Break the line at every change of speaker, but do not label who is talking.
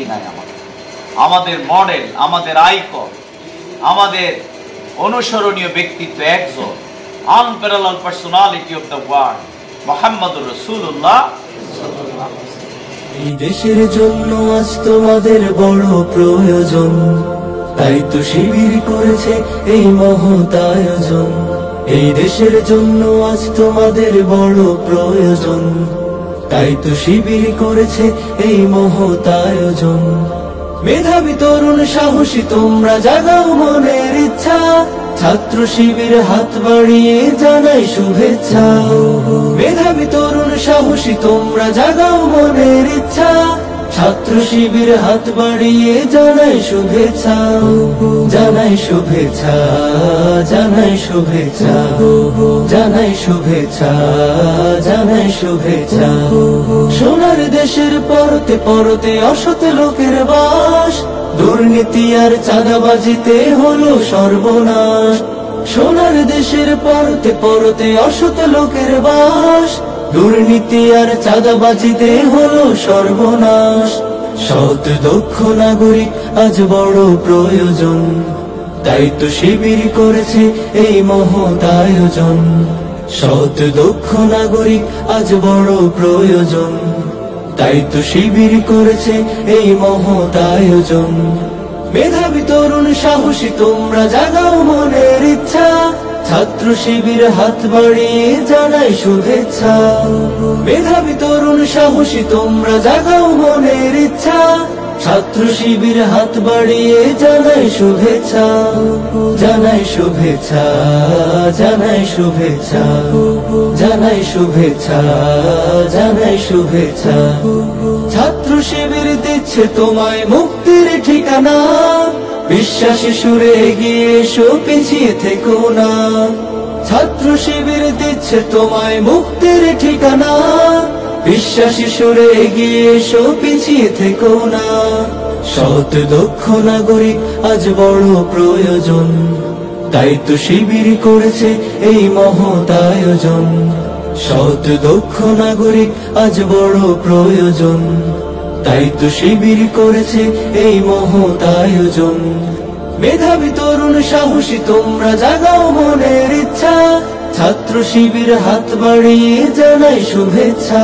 কেউই নাই আমাদের মডেল, আমাদের আইকন, আমাদের অনুসরণীয় ব্যক্তিত্ব একজন, unparalleled personality of the world, মুহাম্মদুর রাসূলুল্লাহ।
এই দেশের জন্য আজ তোমাদের বড় প্রয়োজন, তাই তো শিবির করেছে এই মহৎ আয়োজন। এই দেশের জন্য আজ তোমাদের বড় প্রয়োজন, তাই তো শিবির করেছে এই মহৎ আয়োজন। মেধাবী তরুণ সাহসী তোমরা জাগাও মনের ইচ্ছা, ছাত্র শিবির হাত বাড়িয়ে জানাই শুভেচ্ছা। মেধাবী তরুণ সাহসী তোমরা জাগাও মনের ইচ্ছা, ছাত্র শিবির হাত বাড়িয়ে জানাই শুভেচ্ছা। জানাই শুভেচ্ছা, জানাই শুভেচ্ছা, জানাই শুভেচ্ছা, জানাই শুভেচ্ছা। সোনার দেশের পরতে পরতে অসৎ লোকের বাস, দুর্নীতি আর চাঁদাবাজিতে হলো সর্বনাশ। সোনার দেশের পরতে পরতে অসৎ লোকের বাস, দুর্নীতি আর চাঁদাবাজিতে হলো সর্বনাশ। সৎ দক্ষ নাগরিক আজ বড় প্রয়োজন, তাই তো শিবির করেছে এই মহৎ আয়োজন। সৎ দক্ষ নাগরিক আজ বড় প্রয়োজন, তাই তো শিবির করেছে এই মহৎ আয়োজন। মেধাবী তরুণ সাহসী তোমরা জাগাও মনের ইচ্ছা, ছাত্র শিবির হাত বাড়িয়ে জানাই শুভেচ্ছা। মেধাবী তরুণ সাহসী তোমরা জাগাও মনের ইচ্ছা, ছাত্র শিবির হাত বাড়িয়ে জানাই শুভেচ্ছা। জানাই শুভেচ্ছা, জানাই শুভেচ্ছা, জানাই শুভেচ্ছা, জানাই শুভেচ্ছা। ছাত্র শিবির দিচ্ছে তোমায় মুক্তির ঠিকানা, বিশ্বাসী সুরে এগিয়ে এসো পিছিয়ে থেকো না। ছাত্র শিবির দিচ্ছে তোমায় মুক্তির ঠিকানা, বিশ্বাসী সুরে এগিয়ে এসো পিছিয়ে থেকো না। সৎ দক্ষ নাগরিক আজ বড় প্রয়োজন, তাই তো শিবির করেছে এই মহৎ আয়োজন। সৎ দক্ষ নাগরিক আজ বড় প্রয়োজন, তাই তো শিবির করেছে এই মহৎ আয়োজন। মেধাবী তরুণ সাহসী তোমরা জাগাও মনের ইচ্ছা, ছাত্র শিবির হাত বাড়িয়ে জানাই শুভেচ্ছা।